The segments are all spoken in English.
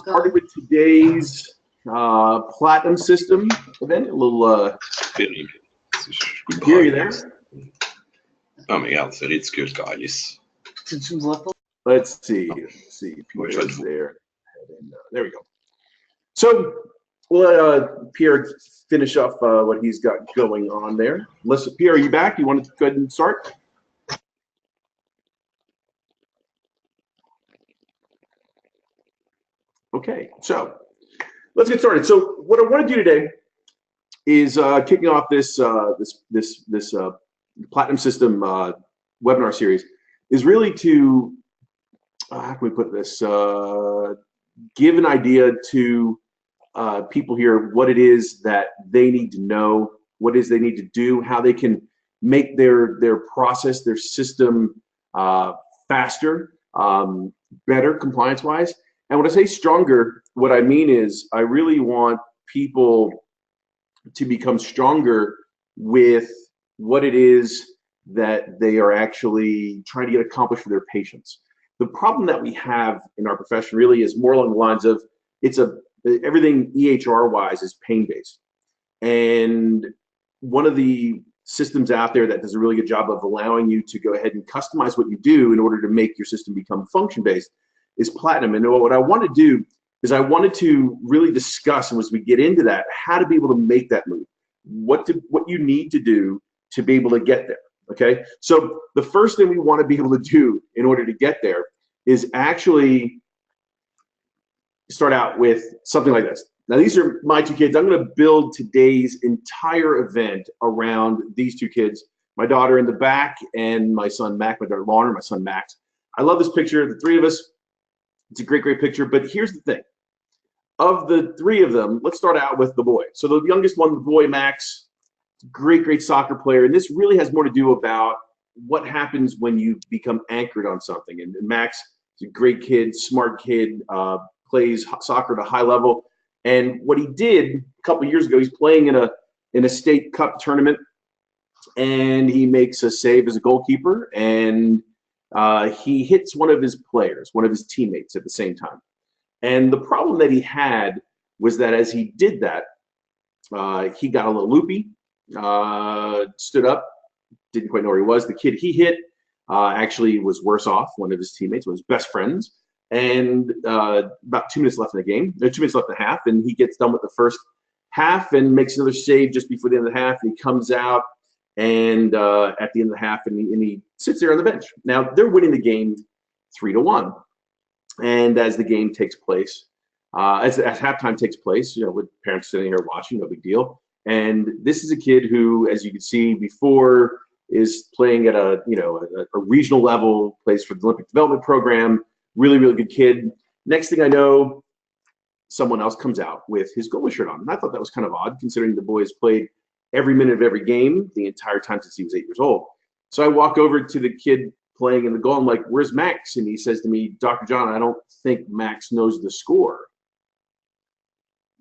Started with today's platinum system event. A little. Here, you there? Ja, men alltså det är ett skumt guys. Let's see. Peter's there. There we go. So we'll let Pierre finish up what he's got going on there. Listen, Pierre, are you back? You want to go ahead and start? Okay, so let's get started. So what I want to do today is kicking off this Platinum System webinar series is really to how can we put this? Give an idea to people here what it is that they need to know, what it is they need to do, how they can make their process, their system faster, better compliance-wise. And when I say stronger, what I mean is I really want people to become stronger with what it is that they are actually trying to get accomplished for their patients. The problem that we have in our profession really is more along the lines of everything EHR-wise is pain-based. And one of the systems out there that does a really good job of allowing you to go ahead and customize what you do in order to make your system become function-based is Platinum. And what I want to do is I wanted to really discuss, and as we get into that, how to be able to make that move, what you need to do to be able to get there. Okay, so the first thing we want to be able to do in order to get there is actually start out with something like this. Now, these are my two kids. I'm going to build today's entire event around these two kids, my daughter in the back and my son Mac, my daughter Lauren, my son Max. I love this picture, the three of us. It's a great, great picture, but here's the thing. Of the three of them, let's start out with the boy. So the youngest one, the boy, Max, great, great soccer player. And this really has more to do about what happens when you become anchored on something. And Max is a great kid, smart kid, plays soccer at a high level. And what he did a couple of years ago, he's playing in a state cup tournament, and he makes a save as a goalkeeper, and he hits one of his players, one of his teammates at the same time. And the problem that he had was that as he did that, he got a little loopy, stood up, didn't quite know where he was. The kid he hit actually was worse off, one of his teammates, one of his best friends. And about 2 minutes left in the game, 2 minutes left in the half, and he gets done with the first half and makes another save just before the end of the half, and he comes out and at the end of the half, and he sits there on the bench. Now, they're winning the game 3-1. And as the game takes place, as halftime takes place, you know, with parents sitting here watching, no big deal. And this is a kid who, as you can see before, is playing at a regional level, plays for the Olympic Development Program, really, really good kid. Next thing I know, someone else comes out with his goalie shirt on. And I thought that was kind of odd, considering the boy has played every minute of every game the entire time since he was 8 years old. So I walk over to the kid playing in the goal. I'm like, "Where's Max?" And he says to me, "Dr. John, I don't think Max knows the score."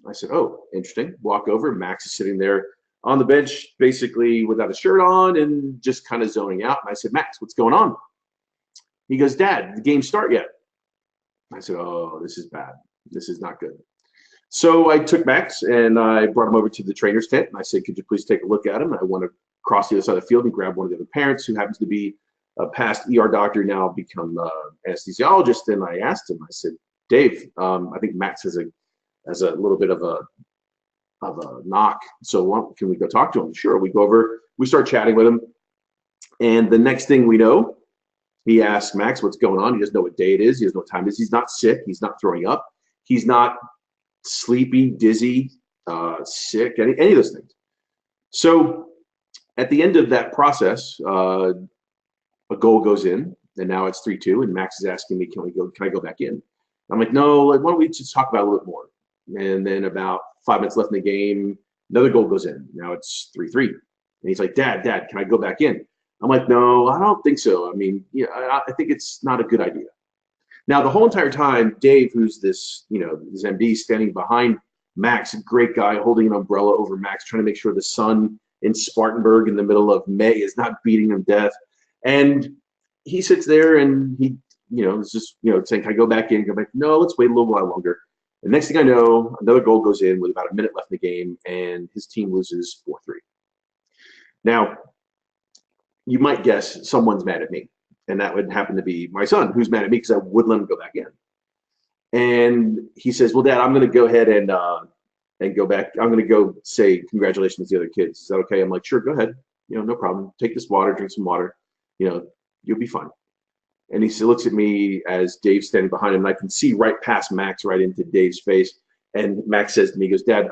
I said, "Oh, interesting." Walk over, Max is sitting there on the bench, basically without a shirt on and just kind of zoning out. And I said, "Max, what's going on?" He goes, "Dad, did the game start yet?" I said, "Oh, this is bad. This is not good." So I took Max and I brought him over to the trainer's tent. And I said, "Could you please take a look at him? I want to cross the other side of the field and grab one of the other parents who happens to be a past ER doctor, now become anesthesiologist." And I asked him, I said, "Dave, I think Max has a little bit of a knock. So can we go talk to him?" Sure. We go over, we start chatting with him. And the next thing we know, he asks Max what's going on. He doesn't know what day it is. He doesn't know what time it is. He's not sick. He's not throwing up. He's not sleepy, dizzy, sick, any of those things. So at the end of that process, a goal goes in, and now it's 3-2, and Max is asking me, can I go back in? I'm like, "No, like, why don't we just talk about it a little bit more?" And then about 5 minutes left in the game, another goal goes in. Now it's 3-3. And he's like, Dad, can I go back in?" I'm like, "No, I don't think so. I mean, yeah, I think it's not a good idea." Now, the whole entire time, Dave, who's this MD standing behind Max, a great guy, holding an umbrella over Max, trying to make sure the sun in Spartanburg in the middle of May is not beating him to death. And he sits there and he, is just, saying, "Can I go back in?" Go back. "No, let's wait a little while longer." And next thing I know, another goal goes in with about a minute left in the game, and his team loses 4-3. Now, you might guess someone's mad at me, and that would happen to be my son, who's mad at me because I would let him go back in. And he says, "Well, Dad, I'm going to go ahead and go back. I'm going to go say congratulations to the other kids. Is that okay?" I'm like, "Sure, go ahead. No problem. Take this water, drink some water. You'll be fine." And he looks at me as Dave's standing behind him, and I can see right past Max, right into Dave's face. And Max says to me, he goes, "Dad,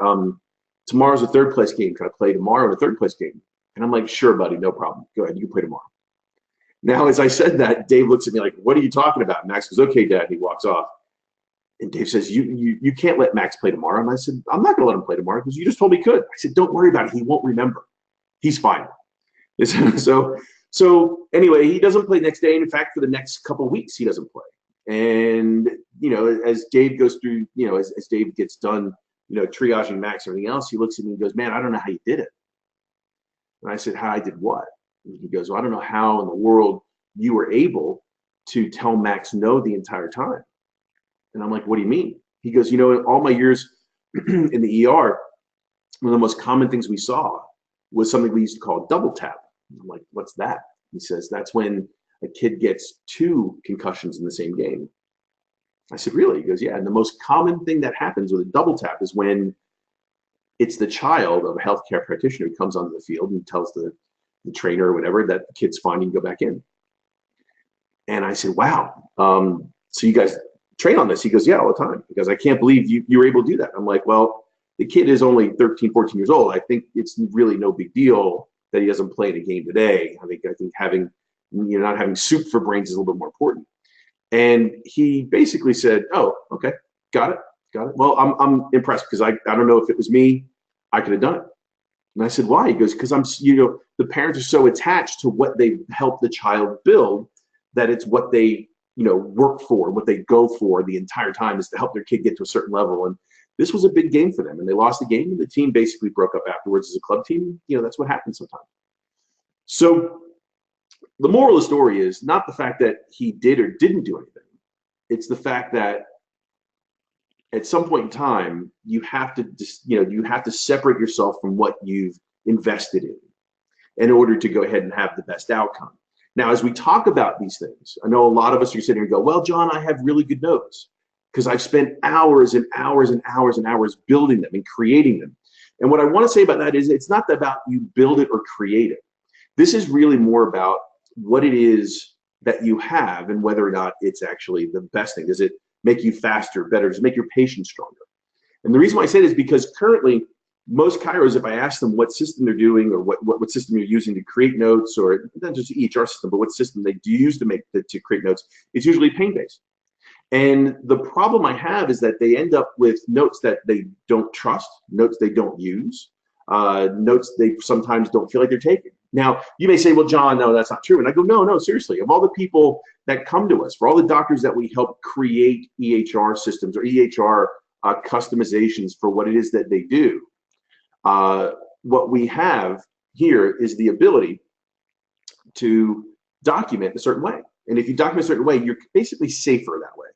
tomorrow's a third place game. Can I play tomorrow in a third place game?" And I'm like, "Sure, buddy, no problem. Go ahead, you can play tomorrow." Now, as I said that, Dave looks at me like, "What are you talking about?" Max goes, "Okay, Dad," and he walks off. And Dave says, you can't let Max play tomorrow. And I said, "I'm not going to let him play tomorrow because you just told me he could." I said, "Don't worry about it. He won't remember. He's fine." So anyway, he doesn't play next day. And in fact, for the next couple of weeks, he doesn't play. And, as Dave goes through, as Dave gets done, triaging Max and everything else, he looks at me and goes, "Man, I don't know how you did it." And I said, "How I did what?" And he goes, "Well, I don't know how in the world you were able to tell Max no the entire time." And I'm like, "What do you mean?" He goes, "In all my years in the ER, one of the most common things we saw was something we used to call double tap." I'm like, "What's that?" He says, "That's when a kid gets 2 concussions in the same game." I said, "Really?" He goes, "Yeah. And the most common thing that happens with a double tap is when it's the child of a healthcare practitioner who comes onto the field and tells the trainer or whatever that the kid's fine, you can go back in." And I said, "Wow. So you guys train on this?" He goes, "Yeah, all the time." Because I can't believe you were able to do that. I'm like, "Well, the kid is only 13, 14 years old. I think it's really no big deal that he doesn't play in a game today. I think having, not having soup for brains is a little bit more important." And he basically said, "Oh, okay, got it. Well, I'm impressed because I don't know if it was me, I could have done it." And I said, "Why?" He goes, "Because the parents are so attached to what they help the child build that it's what they, work for, what they go for the entire time is to help their kid get to a certain level." And this was a big game for them, and they lost the game, and the team basically broke up afterwards as a club team. That's what happens sometimes. So the moral of the story is not the fact that he did or didn't do anything. It's the fact that at some point in time, you have to separate yourself from what you've invested in order to go ahead and have the best outcome. Now, as we talk about these things, I know a lot of us are sitting here and go, "Well, John, I have really good notes because I've spent hours and hours and hours and hours building them and creating them." And what I want to say about that is it's not about you build it or create it. This is really more about what it is that you have and whether or not it's actually the best thing. Does it make you faster, better? Does it make your patient stronger? And the reason why I say this is because currently, most chiros, if I ask them what system they're doing or what system you're using to create notes, or not just EHR system, but what system they do use to create notes, it's usually pain-based. And the problem I have is that they end up with notes that they don't trust, notes they don't use, notes they sometimes don't feel like they're taking. Now, you may say, "Well, John, no, that's not true." And I go, no, seriously. Of all the people that come to us, for all the doctors that we help create EHR systems or EHR customizations for what it is that they do, what we have here is the ability to document a certain way. And if you document a certain way, you're basically safer that way.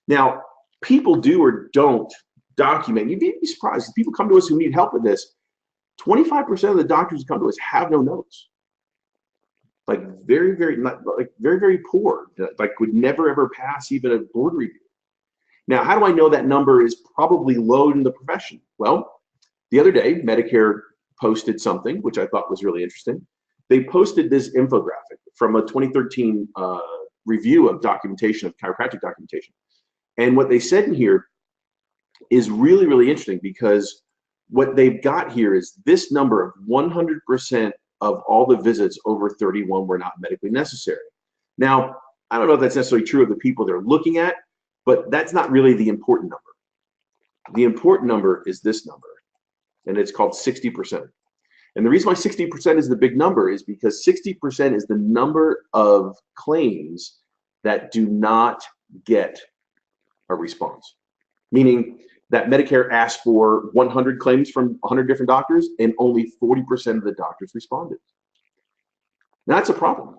Now, people do or don't document. You'd be surprised. If people come to us who need help with this, 25% of the doctors who come to us have no notes. Like very, very, very, very poor. Like would never ever pass even a board review. Now, how do I know that number is probably low in the profession? Well, the other day, Medicare posted something which I thought was really interesting. They posted this infographic from a 2013 review of documentation, of chiropractic documentation. And what they said in here is really, really interesting because what they've got here is this number of 100% of all the visits over 31 were not medically necessary. Now, I don't know if that's necessarily true of the people they're looking at, but that's not really the important number. The important number is this number, and it's called 60%. And the reason why 60% is the big number is because 60% is the number of claims that do not get a response. Meaning that Medicare asked for 100 claims from 100 different doctors, and only 40% of the doctors responded. Now, that's a problem.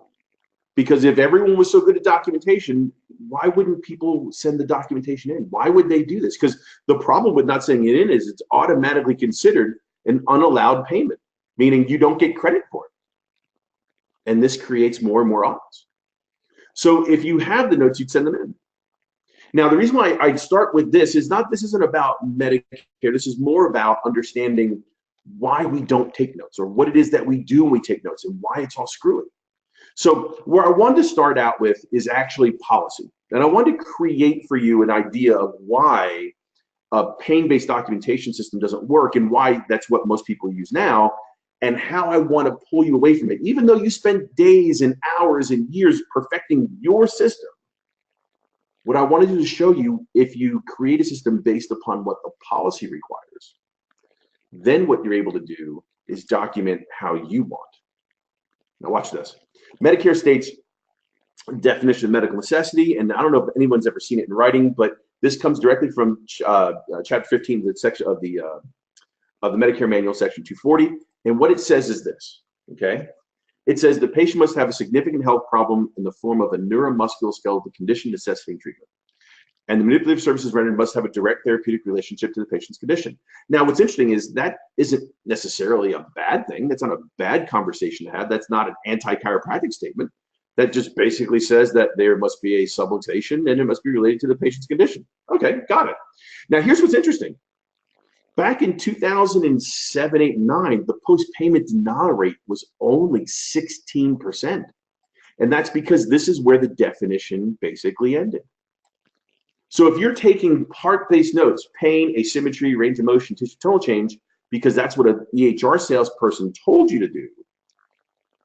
Because if everyone was so good at documentation, why wouldn't people send the documentation in? Why would they do this? Because the problem with not sending it in is it's automatically considered an unallowed payment, meaning you don't get credit for it. And this creates more and more audits. So if you have the notes, you'd send them in. Now, the reason why I start with this isn't about Medicare. This is more about understanding why we don't take notes, or what it is that we do when we take notes, and why it's all screwy. So where I wanted to start out with is actually policy. And I wanted to create for you an idea of why a pain-based documentation system doesn't work, and why that's what most people use now, and how I want to pull you away from it. Even though you spend days and hours and years perfecting your system, what I want to do is show you, if you create a system based upon what the policy requires, then what you're able to do is document how you want. Now watch this. Medicare states definition of medical necessity, and I don't know if anyone's ever seen it in writing, but this comes directly from chapter 15, the section of the Medicare manual, section 240. And what it says is this, okay? It says the patient must have a significant health problem in the form of a neuromusculoskeletal condition necessitating treatment. And the manipulative services rendered must have a direct therapeutic relationship to the patient's condition. Now, what's interesting is that isn't necessarily a bad thing. That's not a bad conversation to have. That's not an anti-chiropractic statement. That just basically says that there must be a subluxation and it must be related to the patient's condition. Okay, got it. Now, here's what's interesting. Back in 2007, 8, 9, the post-payment denial rate was only 16%. And that's because this is where the definition basically ended. So if you're taking part-based notes, pain, asymmetry, range of motion, tissue tonal change, because that's what an EHR salesperson told you to do,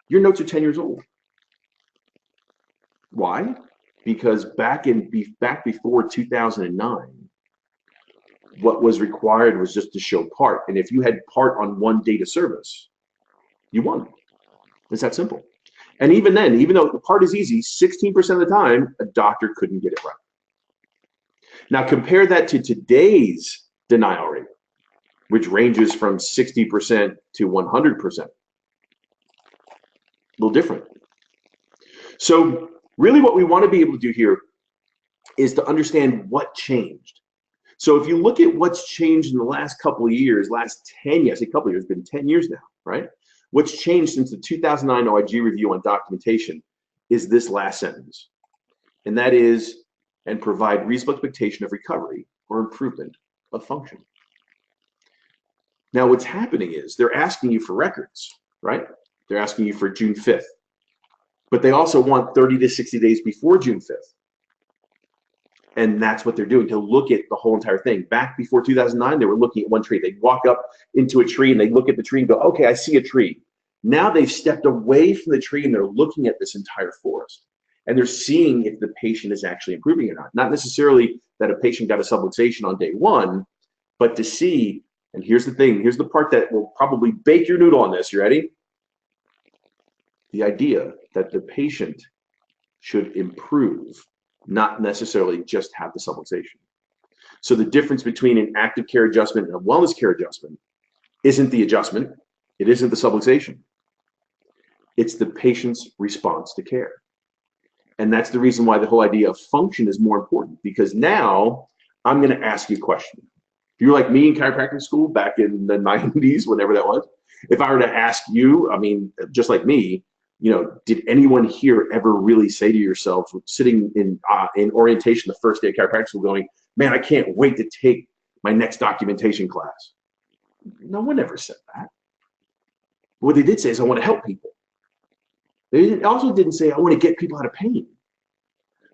your notes are 10 years old. Why? Because back before 2009, what was required was just to show part. And if you had part on one data service, you won. It's that simple. And even then, even though the part is easy, 16% of the time, a doctor couldn't get it right. Now compare that to today's denial rate, which ranges from 60% to 100%. A little different. So really what we want to be able to do here is to understand what changed. So if you look at what's changed in the last couple of years, last 10 years, a couple of years, it's been 10 years now, right? What's changed since the 2009 OIG review on documentation is this last sentence. And that is, and provide reasonable expectation of recovery or improvement of function. Now what's happening is they're asking you for records, right? They're asking you for June 5th, but they also want 30 to 60 days before June 5th. And that's what they're doing, to look at the whole entire thing. Back before 2009, they were looking at one tree. They'd walk up into a tree and they'd look at the tree and go, okay, I see a tree. Now they've stepped away from the tree and they're looking at this entire forest. And they're seeing if the patient is actually improving or not. Not necessarily that a patient got a subluxation on day one, but to see, and here's the thing, here's the part that will probably bake your noodle on this, you ready? The idea that the patient should improve, not necessarily just have the subluxation. So the difference between an active care adjustment and a wellness care adjustment isn't the adjustment, it isn't the subluxation. It's the patient's response to care. And that's the reason why the whole idea of function is more important, because now I'm going to ask you a question. If you're like me in chiropractic school back in the 90s, whenever that was, if I were to ask you, I mean, just like me, you know, did anyone here ever really say to yourself, sitting in orientation the first day of chiropractic school going, man, I can't wait to take my next documentation class? No one ever said that. What they did say is, I want to help people. They also didn't say, I want to get people out of pain.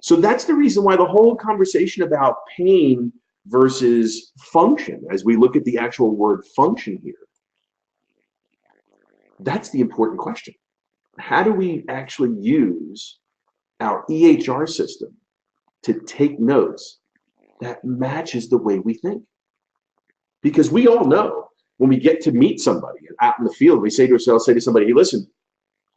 So that's the reason why the whole conversation about pain versus function, as we look at the actual word function here, that's the important question. How do we actually use our EHR system to take notes that matches the way we think? Because we all know when we get to meet somebody out in the field, we say to ourselves, say to somebody, hey, listen,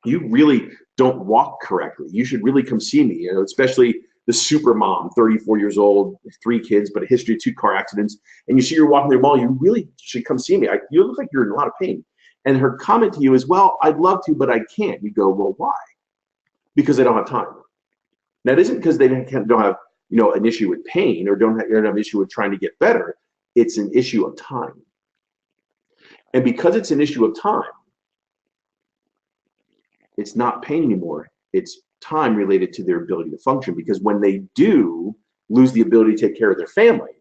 you really don't walk correctly. You should really come see me. You know, especially the super mom, 34 years old, 3 kids, but a history of 2 car accidents. And you see you're walking the mall, you really should come see me. You look like you're in a lot of pain. And her comment to you is, well, I'd love to, but I can't. You go, well, why? because they don't have time. Now, it isn't because they don't have, you know, an issue with pain or don't have an issue with trying to get better. It's an issue of time. And because it's an issue of time, it's not pain anymore. It's time related to their ability to function, because when they do lose the ability to take care of their family,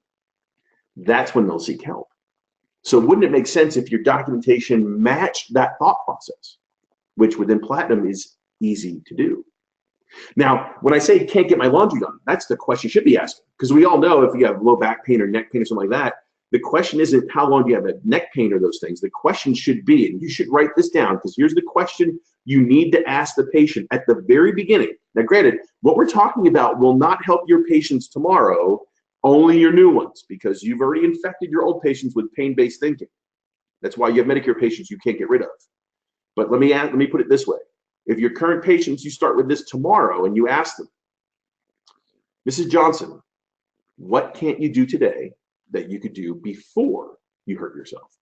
that's when they'll seek help. So wouldn't it make sense if your documentation matched that thought process, which within Platinum is easy to do? Now, when I say can't get my laundry done, that's the question you should be asking, because we all know if you have low back pain or neck pain or something like that, the question isn't how long do you have a neck pain or those things. The question should be, and you should write this down, because here's the question you need to ask the patient at the very beginning. Now, granted, what we're talking about will not help your patients tomorrow, only your new ones, because you've already infected your old patients with pain-based thinking. That's why you have Medicare patients you can't get rid of. But let me put it this way. If your current patients, you start with this tomorrow and you ask them, Mrs. Johnson, what can't you do today that you could do before you hurt yourself?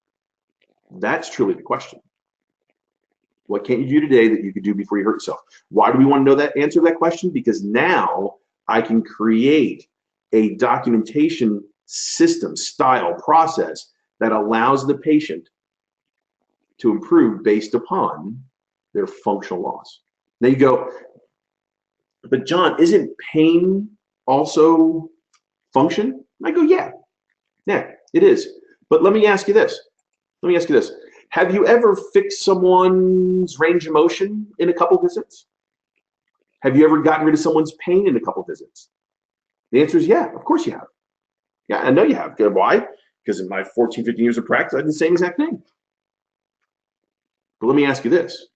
That's truly the question. What can't you do today that you could do before you hurt yourself? Why do we want to know that answer to that question? Because now I can create a documentation system, style, process that allows the patient to improve based upon their functional loss. Now you go, but John, isn't pain also function? And I go, yeah, it is. But let me ask you this. Have you ever fixed someone's range of motion in a couple visits? Have you ever gotten rid of someone's pain in a couple visits? The answer is yeah, of course you have. Yeah, I know you have. Why? Because in my 14, 15 years of practice, I did the same exact thing. But let me ask you this.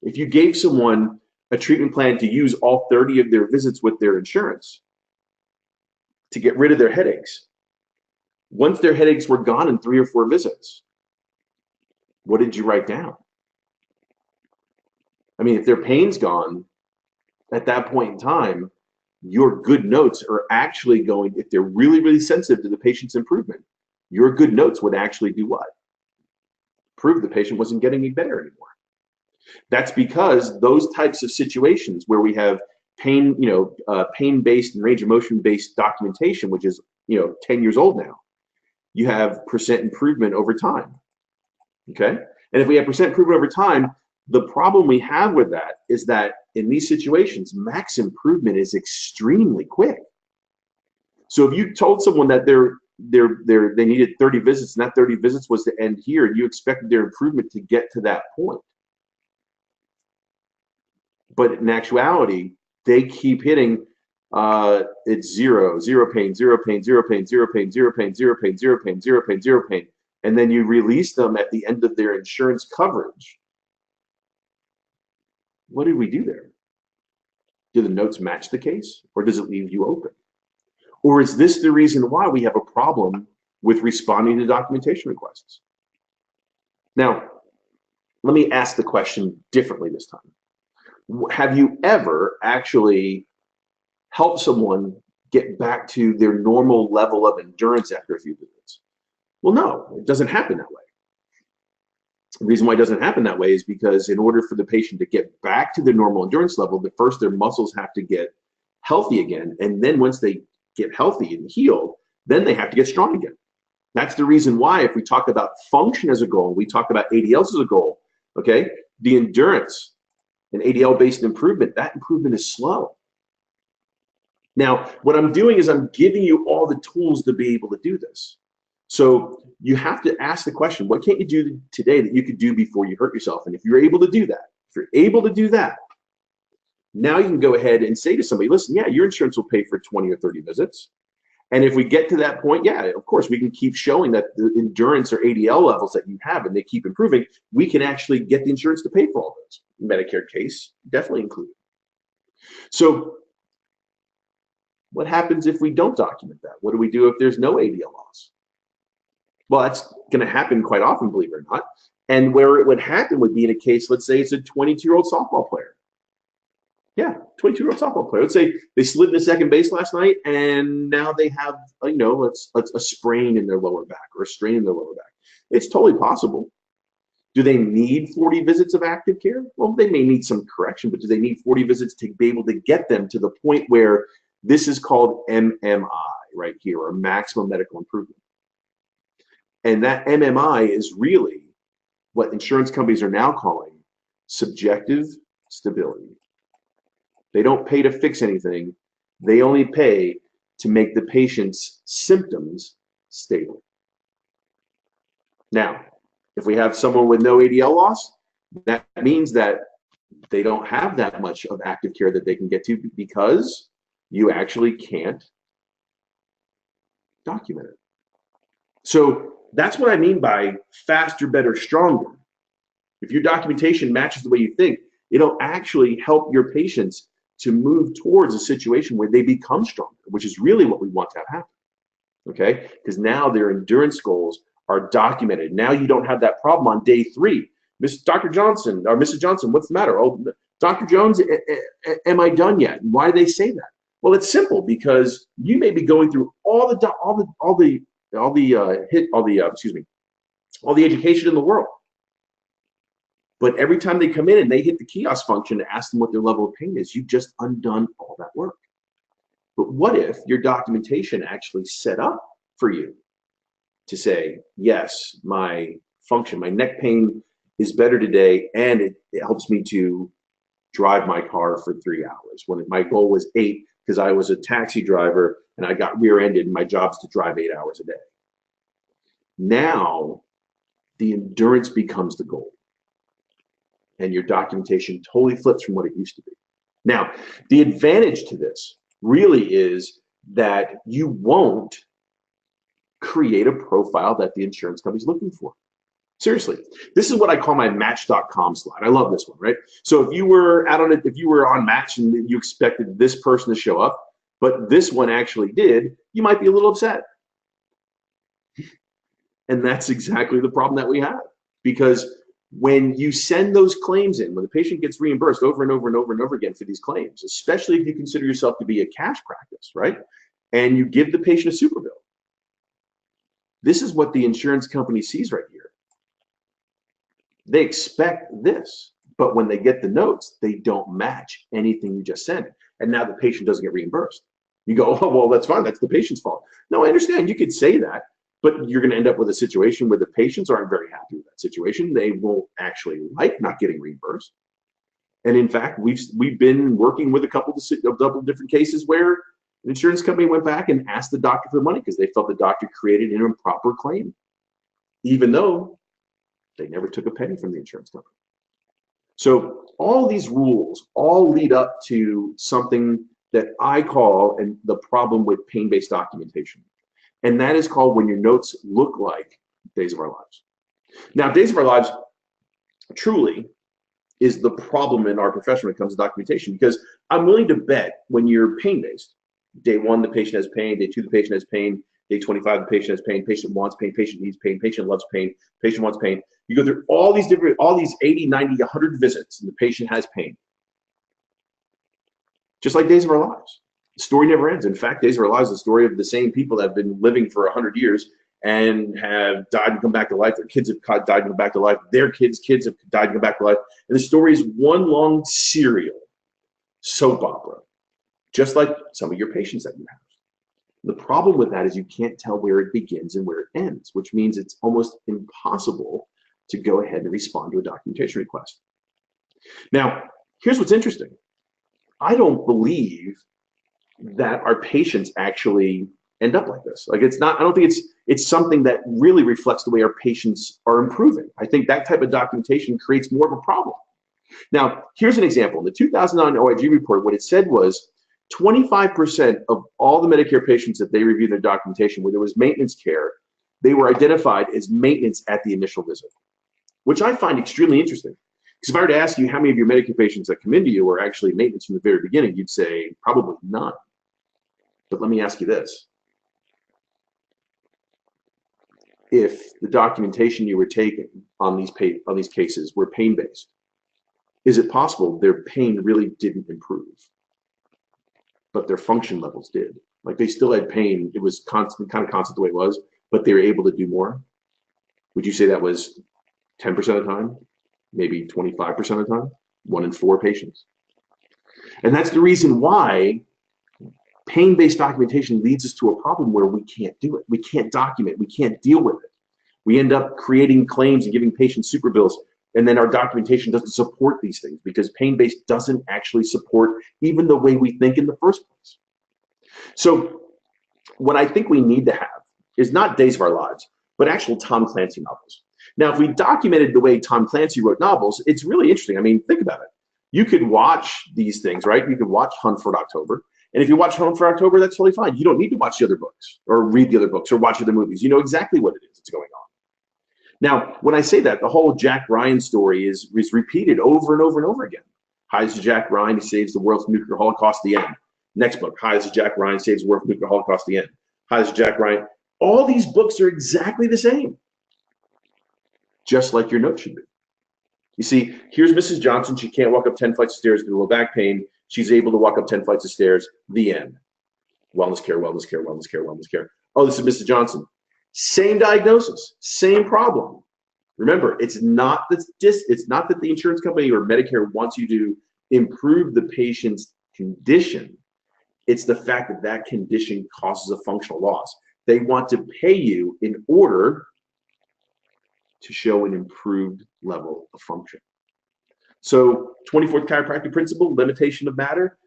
If you gave someone a treatment plan to use all 30 of their visits with their insurance to get rid of their headaches, once their headaches were gone in 3 or 4 visits, what did you write down? I mean, if their pain's gone at that point in time, your good notes are actually going, if they're really, really sensitive to the patient's improvement, your good notes would actually do what? Prove the patient wasn't getting any better anymore. That's because those types of situations where we have pain, pain-based and range of motion-based documentation, which is, 10 years old now, you have percent improvement over time. Okay? And if we have percent improvement over time, the problem we have with that is that in these situations, max improvement is extremely quick. So if you told someone that they needed 30 visits and that 30 visits was to end here, and you expected their improvement to get to that point, but in actuality, they keep hitting it's zero pain, zero pain, zero pain, zero pain, zero pain, zero pain, zero pain, zero pain, zero pain, and then you release them at the end of their insurance coverage. What did we do there? Do the notes match the case, or does it leave you open? Or is this the reason why we have a problem with responding to documentation requests? Now, let me ask the question differently this time. Have you ever actually helped someone get back to their normal level of endurance after a few visits? Well, no, it doesn't happen that way. The reason why it doesn't happen that way is because in order for the patient to get back to their normal endurance level, first their muscles have to get healthy again. And then once they get healthy and healed, then they have to get strong again. That's the reason why if we talk about function as a goal, we talk about ADLs as a goal, okay? The endurance and ADL-based improvement, that improvement is slow. Now, what I'm doing is I'm giving you all the tools to be able to do this. So you have to ask the question, what can't you do today that you could do before you hurt yourself? And if you're able to do that, now you can go ahead and say to somebody, listen, yeah, your insurance will pay for 20 or 30 visits. And if we get to that point, yeah, of course, we can keep showing that the endurance or ADL levels that you have and they keep improving, we can actually get the insurance to pay for all those. Medicare case definitely included. So what happens if we don't document that? What do we do if there's no ADL loss? Well, that's going to happen quite often, believe it or not. And where it would happen would be in a case, let's say it's a 22-year-old softball player. Yeah, 22-year-old softball player. Let's say they slid into second base last night and now they have, a sprain in their lower back or a strain in their lower back. It's totally possible. Do they need 40 visits of active care? Well, they may need some correction, but do they need 40 visits to be able to get them to the point where this is called MMI right here, or maximum medical improvement? And that MMI is really what insurance companies are now calling subjective stability. They don't pay to fix anything. They only pay to make the patient's symptoms stable. Now, if we have someone with no ADL loss, that means that they don't have that much of active care that they can get to because you actually can't document it. So that's what I mean by faster, better, stronger. If your documentation matches the way you think, it'll actually help your patients to move towards a situation where they become stronger, which is really what we want to have happen. Okay? Because now their endurance goals are documented. Now you don't have that problem on day 3. Dr. Johnson or Mrs. Johnson, what's the matter? Oh, Dr. Jones, am I done yet? Why do they say that? Well, it's simple, because you may be going through all the education in the world. But every time they come in and they hit the kiosk function to ask them what their level of pain is, you've just undone all that work. But what if your documentation actually set up for you to say, yes, my function, my neck pain is better today, and it helps me to drive my car for 3 hours, when my goal was 8 because I was a taxi driver and I got rear-ended and my job is to drive 8 hours a day. Now the endurance becomes the goal, and your documentation totally flips from what it used to be. Now, the advantage to this really is that you won't create a profile that the insurance company's looking for. Seriously, this is what I call my Match.com slide. I love this one, right? So if you were on Match and you expected this person to show up, but this one actually did, you might be a little upset. And that's exactly the problem that we have. Because when you send those claims in, when the patient gets reimbursed over and over and over and over again for these claims, especially if you consider yourself to be a cash practice, right? And you give the patient a super bill. This is what the insurance company sees right here. They expect this, but when they get the notes, they don't match anything you just sent. And now the patient doesn't get reimbursed. You go, oh, well, that's fine. That's the patient's fault. No, I understand. You could say that, but you're going to end up with a situation where the patients aren't very happy with that situation. They won't actually like not getting reimbursed. And in fact, we've been working with a couple of different cases where an insurance company went back and asked the doctor for the money because they felt the doctor created an improper claim, even though they never took a penny from the insurance company. So all these rules all lead up to something that I call the problem with pain-based documentation. And that is called when your notes look like Days of Our Lives. Now, Days of Our Lives truly is the problem in our profession when it comes to documentation, because I'm willing to bet when you're pain-based, day 1, the patient has pain, day 2, the patient has pain, day 25, the patient has pain, patient wants pain, patient needs pain, patient loves pain, patient wants pain. You go through all these 80, 90, 100 visits, and the patient has pain. Just like Days of Our Lives. The story never ends. In fact, Days of Our Lives is the story of the same people that have been living for 100 years and have died and come back to life. Their kids have died and come back to life. Their kids have died and come back to life. And the story is one long serial soap opera, just like some of your patients that you have. The problem with that is you can't tell where it begins and where it ends, which means it's almost impossible to go ahead and respond to a documentation request. Now, here's what's interesting. I don't believe that our patients actually end up like this. Like, it's not, I don't think it's something that really reflects the way our patients are improving. I think that type of documentation creates more of a problem. Now, here's an example. In the 2009 OIG report, what it said was 25% of all the Medicare patients that they reviewed their documentation where there was maintenance care, they were identified as maintenance at the initial visit, which I find extremely interesting. Because if I were to ask you how many of your Medicare patients that come into you are actually maintenance from the very beginning, you'd say probably none. But let me ask you this. If the documentation you were taking on these cases were pain-based, is it possible their pain really didn't improve, but their function levels did? Like, they still had pain. It was constant, kind of constant the way it was, but they were able to do more. Would you say that was 10% of the time, maybe 25% of the time, 1 in 4 patients. And that's the reason why pain-based documentation leads us to a problem where we can't do it. We can't document, we can't deal with it. We end up creating claims and giving patients super bills, and then our documentation doesn't support these things because pain-based doesn't actually support even the way we think in the first place. So what I think we need to have is not Days of Our Lives, but actual Tom Clancy novels. Now, if we documented the way Tom Clancy wrote novels, it's really interesting. I mean, think about it. You could watch these things, right? You could watch Hunt for October. And if you watch Hunt for October, that's totally fine. You don't need to watch the other books or read the other books or watch the other movies. You know exactly what it is that's going on. Now, when I say that, the whole Jack Ryan story is repeated over and over and over again. Hi, this is Jack Ryan. He saves the world from nuclear holocaust, the end. Next book. Hi, this is Jack Ryan. Saves the world from nuclear holocaust, the end. Hi, this is Jack Ryan. All these books are exactly the same, just like your note should be. You see, here's Mrs. Johnson. She can't walk up 10 flights of stairs due to low back pain. She's able to walk up 10 flights of stairs, the end. Wellness care, wellness care, wellness care, wellness care. Oh, this is Mrs. Johnson. Same diagnosis, same problem. Remember, it's not that the insurance company or Medicare wants you to improve the patient's condition. It's the fact that that condition causes a functional loss. They want to pay you in order to show an improved level of function. So 24th chiropractic principle, limitation of matter,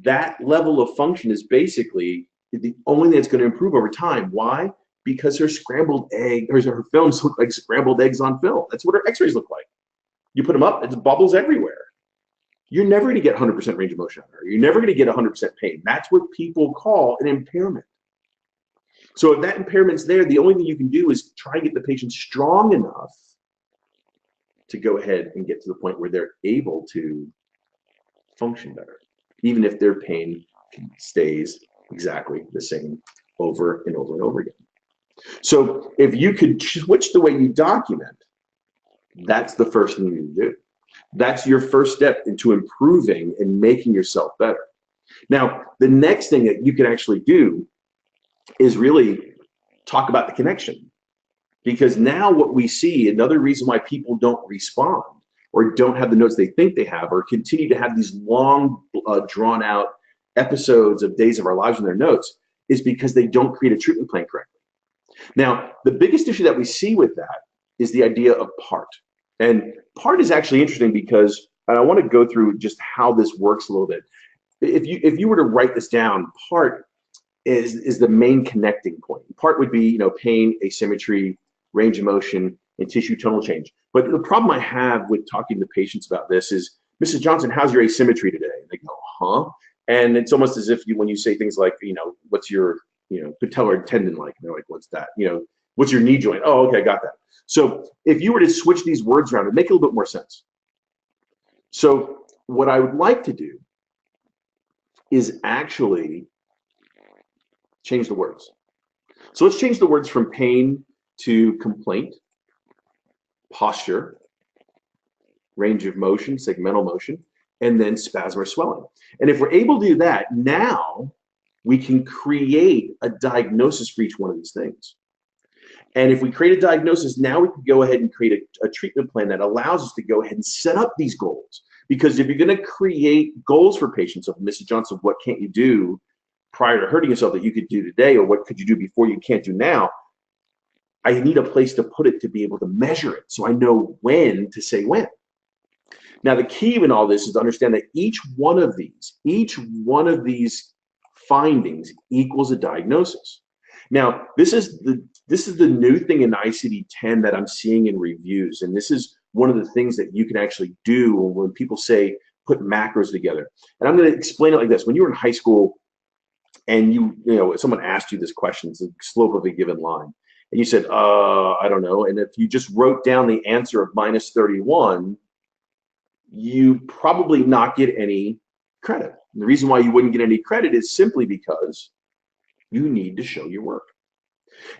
that level of function is basically the only thing that's going to improve over time. Why? Because her scrambled egg, or her films look like scrambled eggs on film. That's what her x-rays look like. You put them up, it's bubbles everywhere. You're never going to get 100% range of motion out of her. You're never going to get 100% pain. That's what people call an impairment. So if that impairment's there, the only thing you can do is try and get the patient strong enough to go ahead and get to the point where they're able to function better, even if their pain stays exactly the same over and over and over again. So if you could switch the way you document, that's the first thing you need to do. That's your first step into improving and making yourself better. Now, the next thing that you can actually do is really talk about the connection. Because now what we see, another reason why people don't respond or don't have the notes they think they have or continue to have these long, drawn out episodes of Days of Our Lives in their notes is because they don't create a treatment plan correctly. Now, the biggest issue that we see with that is the idea of PART. And PART is actually interesting because, and I want to go through just how this works a little bit. If you were to write this down, PART is the main connecting point. PART would be, pain, asymmetry, range of motion, and tissue tonal change. But the problem I have with talking to patients about this is, Mrs. Johnson, how's your asymmetry today? And they go, huh? And it's almost as if when you say things like, what's your patellar tendon like? And they're like, what's that? What's your knee joint? Oh, okay, I got that. So if you were to switch these words around, it'd make a little bit more sense. So what I would like to do is actually change the words. So let's change the words from pain to complaint, posture, range of motion, segmental motion, and then spasm or swelling. And if we're able to do that, now we can create a diagnosis for each one of these things. And if we create a diagnosis, now we can go ahead and create a treatment plan that allows us to go ahead and set up these goals. Because if you're going to create goals for patients of Mrs. Johnson, what can't you do prior to hurting yourself that you could do today, or what could you do before you can't do now? I need a place to put it to be able to measure it, so I know when to say when. Now, the key in all this is to understand that each one of these findings equals a diagnosis. Now, this is the new thing in ICD-10 that I'm seeing in reviews, and this is one of the things that you can actually do when people say put macros together. And I'm going to explain it like this: when you were in high school, and someone asked you this question, it's the slope of a given line, and you said, I don't know. And if you just wrote down the answer of -31, you probably not get any credit. And the reason why you wouldn't get any credit is simply because you need to show your work.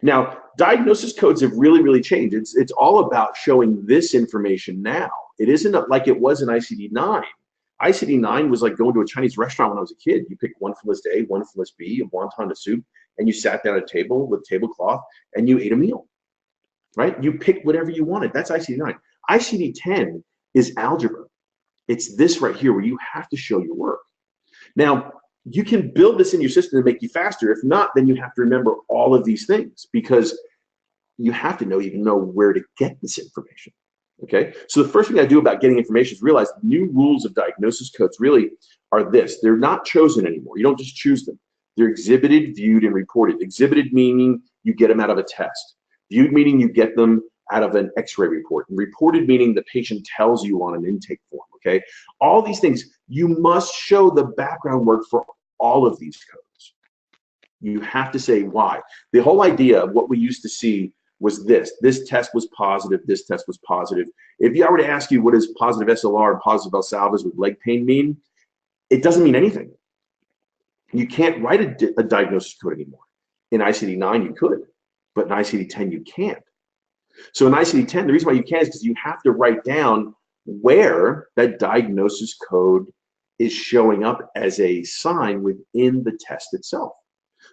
Now, diagnosis codes have really, really changed. It's all about showing this information now. It isn't like it was in ICD-9. ICD-9 was like going to a Chinese restaurant when I was a kid. You picked one from list A, one from list B, a wonton to soup, and you sat down at a table with a tablecloth and you ate a meal, right? You picked whatever you wanted. That's ICD-9. ICD-10 is algebra. It's this right here where you have to show your work. Now, you can build this in your system to make you faster. If not, then you have to remember all of these things because you have to even know where to get this information. Okay, so the first thing I do about getting information is realize new rules of diagnosis codes really are this. They're not chosen anymore. You don't just choose them. They're exhibited, viewed, and reported. Exhibited meaning you get them out of a test. Viewed meaning you get them out of an x-ray report. And reported meaning the patient tells you on an intake form, okay? All these things, you must show the background work for all of these codes. You have to say why. The whole idea of what we used to see was this test was positive, this test was positive. If I were to ask you what does positive SLR and positive Valsalvas with leg pain mean, it doesn't mean anything. You can't write a diagnosis code anymore. In ICD-9 you could, but in ICD-10 you can't. So in ICD-10, the reason why you can't is because you have to write down where that diagnosis code is showing up as a sign within the test itself.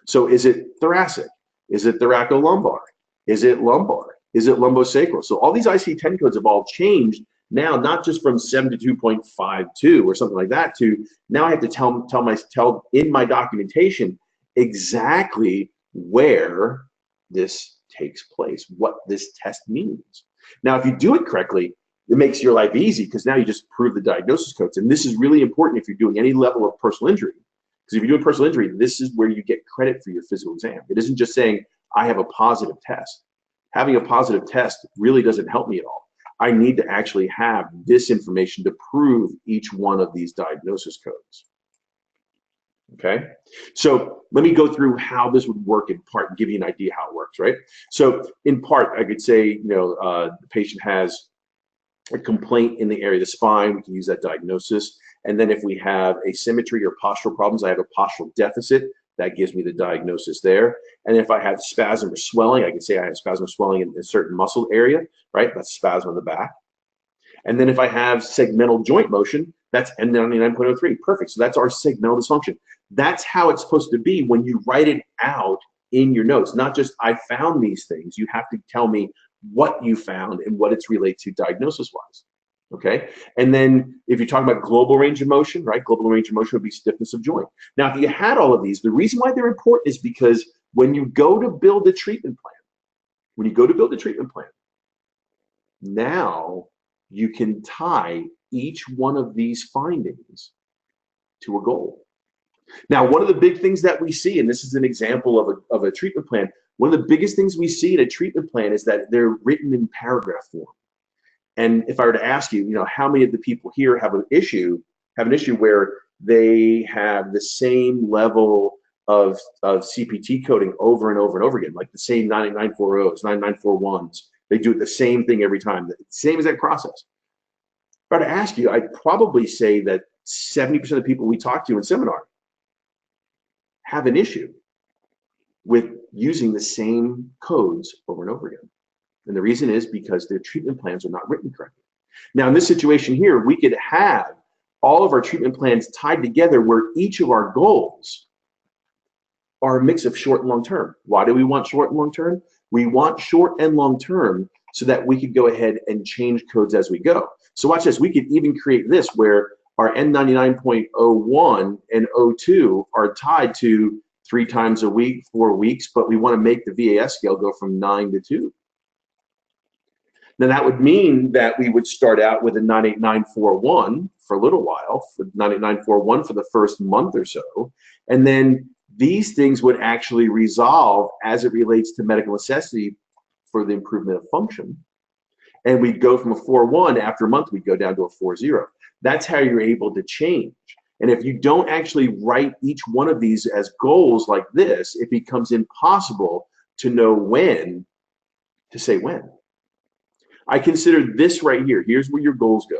So is it thoracic? Is it thoracolumbar? Is it lumbar? Is it lumbosacral? So all these ICD-10 codes have all changed now, not just from 72.52 or something like that to now I have to tell in my documentation exactly where this takes place, what this test means. Now, if you do it correctly, it makes your life easy because now you just prove the diagnosis codes. And this is really important if you're doing any level of personal injury. Because if you're doing personal injury, this is where you get credit for your physical exam. It isn't just saying, I have a positive test. Having a positive test really doesn't help me at all. I need to actually have this information to prove each one of these diagnosis codes. Okay, so let me go through how this would work in part and give you an idea how it works, right? So in part, I could say, the patient has a complaint in the area of the spine. We can use that diagnosis. And then if we have asymmetry or postural problems, I have a postural deficit. That gives me the diagnosis there. And if I have spasm or swelling, I can say I have spasm or swelling in a certain muscle area, right? That's spasm in the back. And then if I have segmental joint motion, that's N99.03. Perfect. So that's our segmental dysfunction. That's how it's supposed to be when you write it out in your notes. Not just I found these things. You have to tell me what you found and what it's related to diagnosis-wise. Okay, and then if you're talking about global range of motion, right? Global range of motion would be stiffness of joint. Now, if you had all of these, the reason why they're important is because when you go to build a treatment plan, now you can tie each one of these findings to a goal. Now, one of the big things that we see, and this is an example of a treatment plan, one of the biggest things we see in a treatment plan is that they're written in paragraph form. And if I were to ask you, how many of the people here have an issue where they have the same level of CPT coding over and over and over again, like the same 9940s, 9941s. They do it the same thing every time, the same exact process. If I were to ask you, I'd probably say that 70% of the people we talk to in seminar have an issue with using the same codes over and over again. And the reason is because their treatment plans are not written correctly. Now, in this situation here, we could have all of our treatment plans tied together where each of our goals are a mix of short and long term. Why do we want short and long term? We want short and long term so that we could go ahead and change codes as we go. So watch this. We could even create this where our N99.01 and 02 are tied to 3 times a week, 4 weeks, but we want to make the VAS scale go from 9 to 2. Now that would mean that we would start out with a 98941 for a little while, for 98941 for the first month or so, and then these things would actually resolve as it relates to medical necessity for the improvement of function. And we'd go from a 4.1 after a month, we'd go down to a 4.0. That's how you're able to change. And if you don't actually write each one of these as goals like this, it becomes impossible to know when to say when. I consider this right here. Here's where your goals go.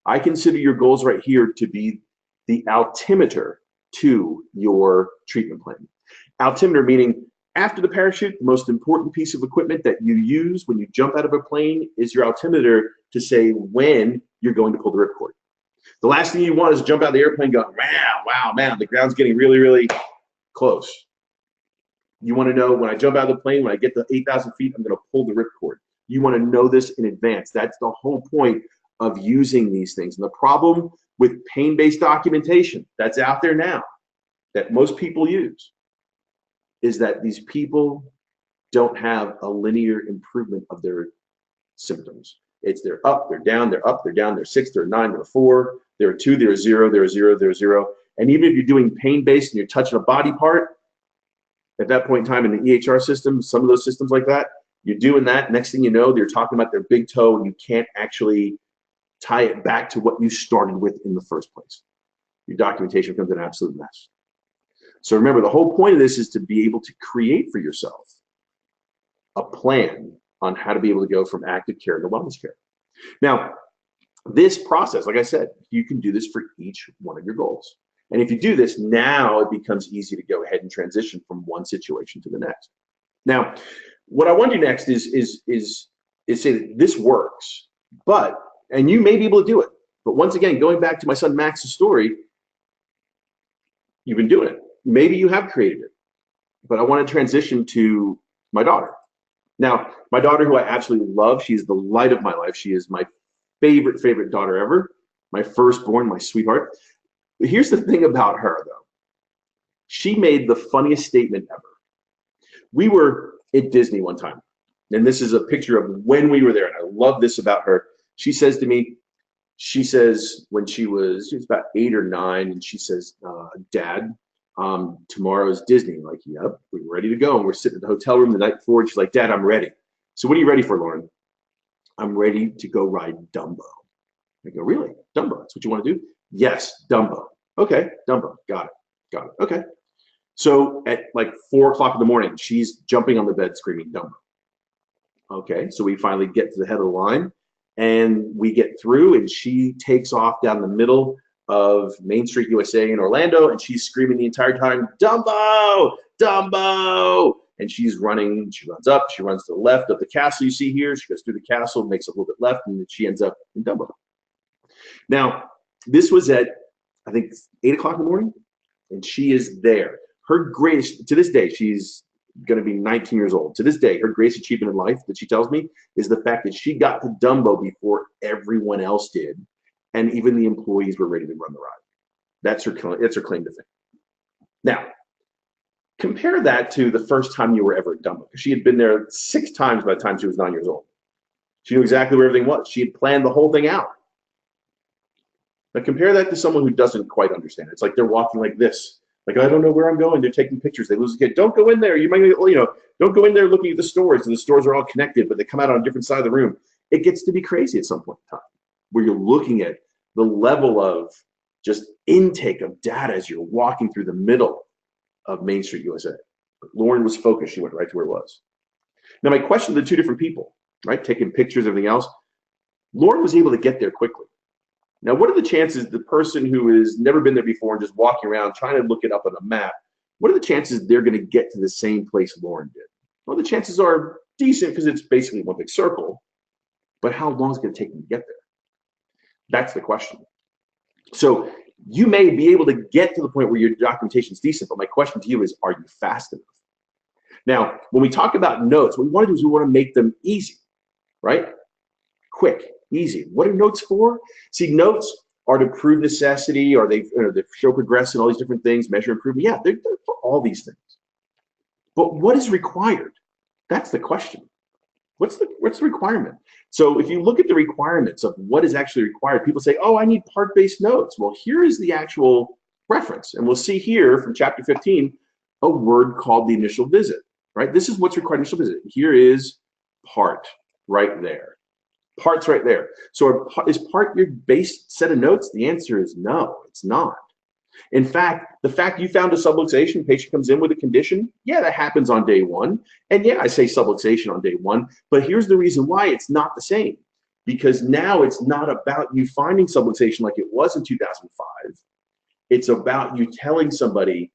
I consider your goals right here to be the altimeter to your treatment plan. Altimeter meaning after the parachute, the most important piece of equipment that you use when you jump out of a plane is your altimeter to say when you're going to pull the ripcord. The last thing you want is jump out of the airplane going, wow, man, the ground's getting really, really close. You want to know when I jump out of the plane, when I get to 8,000 feet, I'm going to pull the ripcord. You want to know this in advance. That's the whole point of using these things. And the problem with pain-based documentation that's out there now that most people use is that these people don't have a linear improvement of their symptoms. It's they're up, they're down, they're up, they're down, they're 6, they're 9, they're 4, they're 2, they're 0, they're 0, they're 0. And even if you're doing pain-based and you're touching a body part, at that point in time in the EHR system, some of those systems like that, you're doing that. Next thing you know, they're talking about their big toe and you can't actually tie it back to what you started with in the first place. Your documentation becomes an absolute mess. So remember, the whole point of this is to be able to create for yourself a plan on how to be able to go from active care to wellness care. Now, this process, like I said, you can do this for each one of your goals. And if you do this, now it becomes easy to go ahead and transition from one situation to the next. Now, what I want to do next is say that this works, and you may be able to do it. But once again, going back to my son Max's story, you've been doing it. Maybe you have created it, but I want to transition to my daughter. Now, my daughter, who I absolutely love, she's the light of my life. She is my favorite daughter ever, my firstborn, my sweetheart. But here's the thing about her, though. She made the funniest statement ever. We were at Disney one time, and this is a picture of when we were there, and I love this about her. She says to me, when she was about 8 or 9, and she says, Dad, tomorrow's Disney. I'm like, yep, we're ready to go. And we're sitting at the hotel room the night before, and she's like, Dad, I'm ready. So what are you ready for, Lauren? I'm ready to go ride Dumbo. I go, really? Dumbo, that's what you want to do? Yes, Dumbo. Okay, Dumbo, got it, okay. So at like 4 o'clock in the morning, she's jumping on the bed screaming Dumbo. Okay, so we finally get to the head of the line, and we get through, and she takes off down the middle of Main Street USA in Orlando, and she's screaming the entire time, Dumbo, Dumbo. And she's running, she runs up, she runs to the left of the castle you see here. She goes through the castle, makes a little bit left, and then she ends up in Dumbo. Now, this was at, I think, 8 o'clock in the morning, and she is there. Her greatest, to this day, she's going to be 19 years old. To this day, her greatest achievement in life that she tells me is the fact that she got to Dumbo before everyone else did, and even the employees were ready to run the ride. That's her claim to fame. Now, compare that to the first time you were ever at Dumbo, because she had been there 6 times by the time she was 9 years old. She knew exactly where everything was. She had planned the whole thing out. Now compare that to someone who doesn't quite understand. It's like they're walking like this. Like, I don't know where I'm going. They're taking pictures. They lose a kid. Don't go in there. You might, don't go in there looking at the stores, and the stores are all connected, but they come out on a different side of the room. It gets to be crazy at some point in time, where you're looking at the level of just intake of data as you're walking through the middle of Main Street USA. But Lauren was focused. She went right to where it was. Now, my question to the 2 different people, right, taking pictures, everything else, Lauren was able to get there quickly. Now, what are the chances the person who has never been there before and just walking around trying to look it up on a map, what are the chances they're going to get to the same place Lauren did? Well, the chances are decent because it's basically one big circle, but how long is it going to take them to get there? That's the question. So you may be able to get to the point where your documentation is decent, but my question to you is, are you fast enough? Now, when we talk about notes, what we want to do is we want to make them easy, right? Quick, easy. What are notes for? See, notes are to prove necessity, or they show progress and all these different things, measure improvement. Yeah, they're for all these things. But what is required? That's the question. What's the requirement? So if you look at the requirements of what is actually required, people say, oh, I need part-based notes. Well, here is the actual reference. And we'll see here from chapter 15, a word called the initial visit, right? This is what's required initial visit. Here is part right there. Part's right there. So is part your base set of notes? The answer is no, it's not. In fact, the fact you found a subluxation, patient comes in with a condition, yeah, that happens on day 1. And yeah, I say subluxation on day 1, but here's the reason why it's not the same. Because now it's not about you finding subluxation like it was in 2005. It's about you telling somebody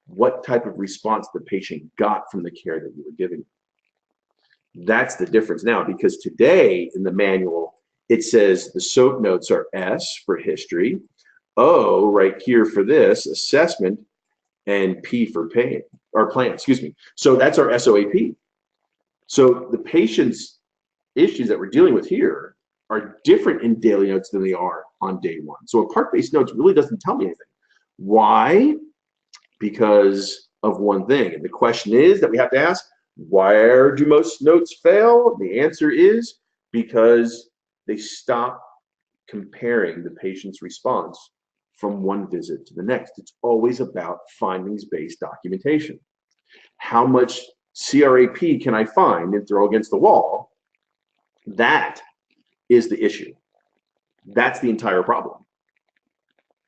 what type of response the patient got from the care that you were giving. That's the difference now, because today in the manual, it says the SOAP notes are S for history, O right here for this, assessment, and P for pain, or plan, excuse me. So that's our SOAP. So the patient's issues that we're dealing with here are different in daily notes than they are on day one. So a part-based notes really doesn't tell me anything. Why? Because of one thing. And the question is that we have to ask, where do most notes fail? The answer is because they stop comparing the patient's response from one visit to the next. It's always about findings-based documentation. How much CRAP can I find and throw against the wall? That is the issue. That's the entire problem.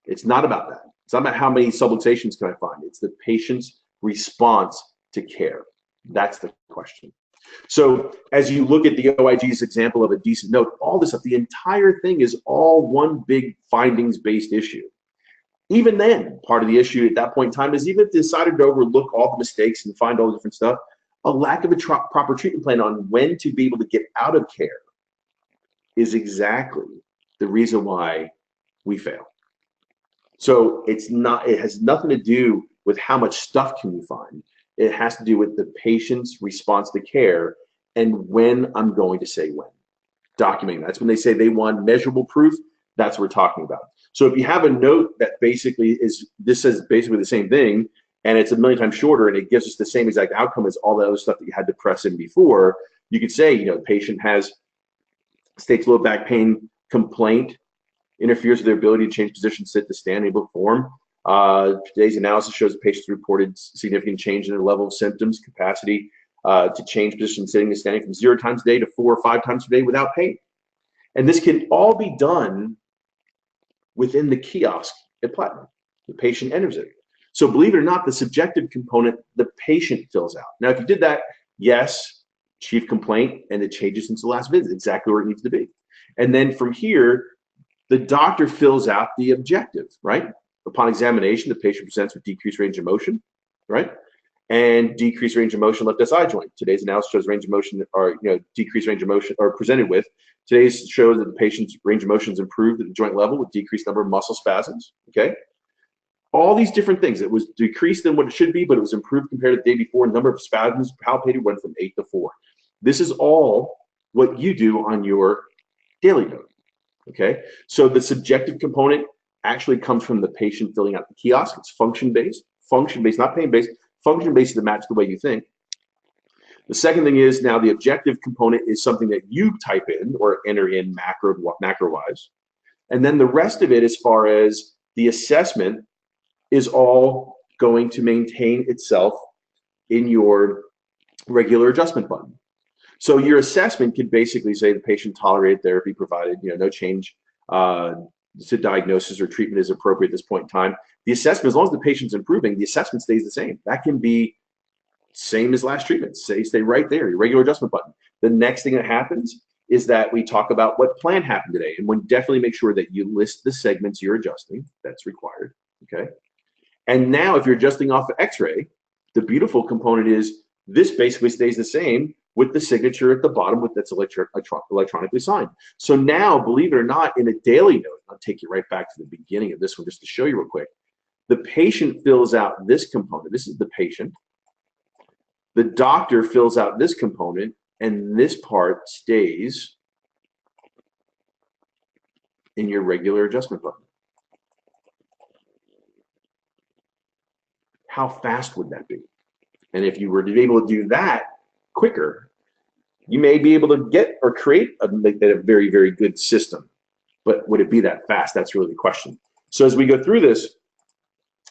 It's not about that. It's not about how many subluxations can I find. It's the patient's response to care. That's the question. So as you look at the OIG's example of a decent note, all this stuff, the entire thing is all one big findings-based issue. Even then, part of the issue at that point in time is even if they decided to overlook all the mistakes and find all the different stuff, a lack of a proper treatment plan on when to be able to get out of care is exactly the reason why we fail. So it has nothing to do with how much stuff can you find. It has to do with the patient's response to care and when I'm going to say when. Documenting. That's when they say they want measurable proof. That's what we're talking about. So if you have a note that basically this says basically the same thing, and it's a million times shorter, and it gives us the same exact outcome as all the other stuff that you had to press in before, you could say, you know, the patient states low back pain complaint, interferes with their ability to change position, sit to stand, able to perform. Today's analysis shows the patients reported significant change in their level of symptoms, capacity to change position sitting and standing from 0 times a day to 4 or 5 times a day without pain. And this can all be done within the kiosk at Platinum. The patient enters it. So believe it or not, the subjective component, the patient fills out. Now, if you did that, yes, chief complaint, and it changes since the last visit, exactly where it needs to be. And then from here, the doctor fills out the objective, right? Upon examination, the patient presents with decreased range of motion, right? And decreased range of motion left SI joint. Today's analysis shows range of motion, or decreased range of motion, or presented with. Today's shows that the patient's range of motion is improved at the joint level with decreased number of muscle spasms. Okay, all these different things. It was decreased than what it should be, but it was improved compared to the day before. Number of spasms palpated went from 8 to 4. This is all what you do on your daily note. Okay, so the subjective component actually comes from the patient filling out the kiosk. It's function-based, not pain-based. Function-based to match the way you think. The second thing is now the objective component is something that you type in or enter in macro-wise. And then the rest of it, as far as the assessment, is all going to maintain itself in your regular adjustment button. So your assessment could basically say the patient tolerated therapy provided, no change to diagnosis or treatment is appropriate at this point in time. The assessment, as long as the patient's improving, the assessment stays the same. That can be same as last treatment. Stay right there, your regular adjustment button. The next thing that happens is that we talk about what plan happened today, and we definitely make sure that you list the segments you're adjusting. That's required, okay? And now if you're adjusting off of x-ray, the beautiful component is this basically stays the same with the signature at the bottom that's electronically signed. So now, believe it or not, in a daily note, I'll take you right back to the beginning of this one just to show you real quick. The patient fills out this component. This is the patient. The doctor fills out this component, and this part stays in your regular adjustment button. How fast would that be? And if you were to be able to do that quicker, you may be able to get or create a very, very good system. But would it be that fast? That's really the question. So as we go through this,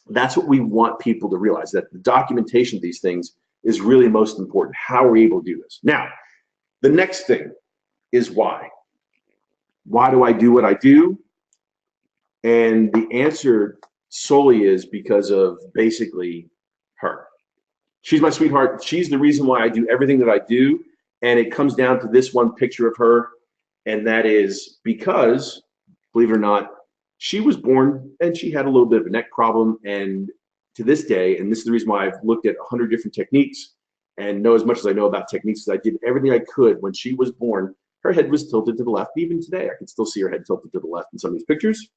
that's what we want people to realize, that the documentation of these things is really most important. How are we able to do this? Now, the next thing is why. Why do I do what I do? And the answer solely is because of basically her. She's my sweetheart. She's the reason why I do everything that I do. And it comes down to this one picture of her. And that is because, believe it or not, she was born and she had a little bit of a neck problem. And to this day, and this is the reason why I've looked at 100 different techniques and know as much as I know about techniques, as I did everything I could when she was born. Her head was tilted to the left. Even today, I can still see her head tilted to the left in some of these pictures.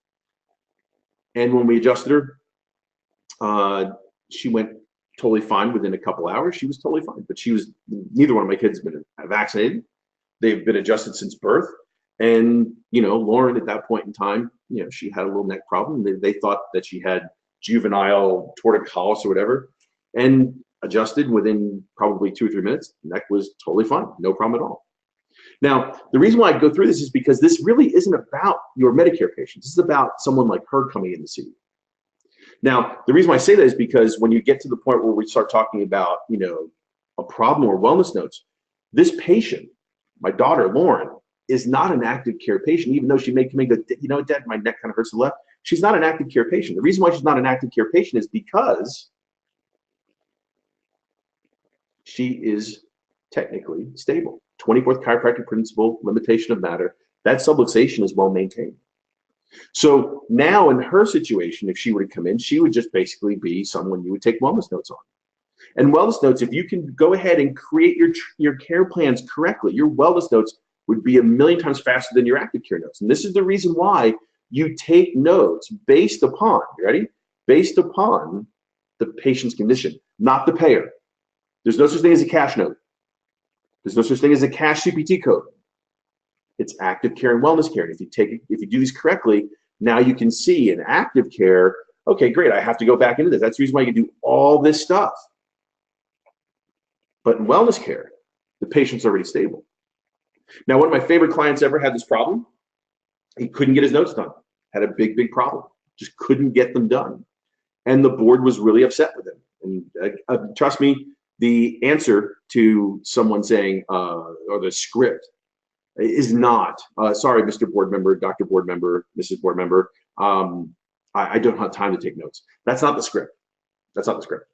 And when we adjusted her, she went totally fine within a couple hours. She was totally fine, but neither one of my kids has been vaccinated. They've been adjusted since birth. And, Lauren at that point in time, she had a little neck problem. They thought that she had juvenile torticollis or whatever, and adjusted within probably 2 or 3 minutes. The neck was totally fine, no problem at all. Now, the reason why I go through this is because this really isn't about your Medicare patients. This is about someone like her coming in to see you. Now, the reason why I say that is because when you get to the point where we start talking about, a problem or wellness notes, this patient, my daughter, Lauren, is not an active care patient, even though she may come and go, Dad, my neck kind of hurts to the left. She's not an active care patient. The reason why she's not an active care patient is because she is technically stable. 24th chiropractic principle, limitation of matter. That subluxation is well maintained. So now in her situation, if she were to come in, she would just basically be someone you would take wellness notes on. And wellness notes, if you can go ahead and create your care plans correctly, your wellness notes would be 1,000,000 times faster than your active care notes. And this is the reason why you take notes based upon, you ready? Based upon the patient's condition, not the payer. There's no such thing as a cash note. There's no such thing as a cash CPT code. It's active care and wellness care. And if you do these correctly, now you can see in active care, okay, great, I have to go back into this. That's the reason why you do all this stuff. But in wellness care, the patient's already stable. Now, one of my favorite clients ever had this problem. He couldn't get his notes done. Had a big, big problem. Just couldn't get them done. And the board was really upset with him. And trust me, the answer to someone saying, or the script is not, sorry, Mr. Board Member, Dr. Board Member, Mrs. Board Member, I don't have time to take notes. That's not the script. That's not the script.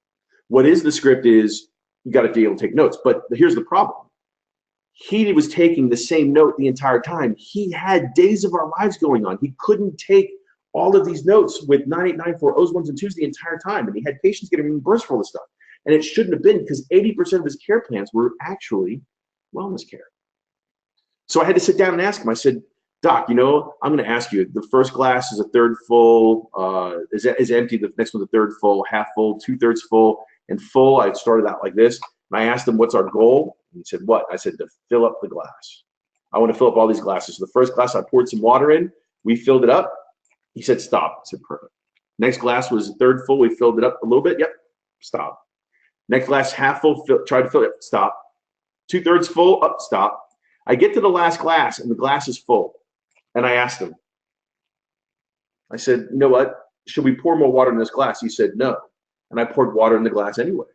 What is the script is you got to be able to take notes. But here's the problem. He was taking the same note the entire time. He had days of our lives going on. He couldn't take all of these notes with 9894 O's, 1s, and 2s the entire time. And he had patients getting reimbursed for all this stuff. And it shouldn't have been, because 80% of his care plans were actually wellness care. So I had to sit down and ask him. I said, Doc, I'm going to ask you, the first glass is a third full, is empty, the next one's a third full, half full, 2/3 full, and full. I started out like this. And I asked him, what's our goal? And he said, what? I said, to fill up the glass. I want to fill up all these glasses. So the first glass, I poured some water in. We filled it up. He said, stop. I said, perfect. Next glass was a third full. We filled it up a little bit. Yep, stop. Next glass, half full, tried to fill it, stop. 2/3 full, up, stop. I get to the last glass, and the glass is full. And I asked him, I said, you know what? Should we pour more water in this glass? He said, no. And I poured water in the glass anyway.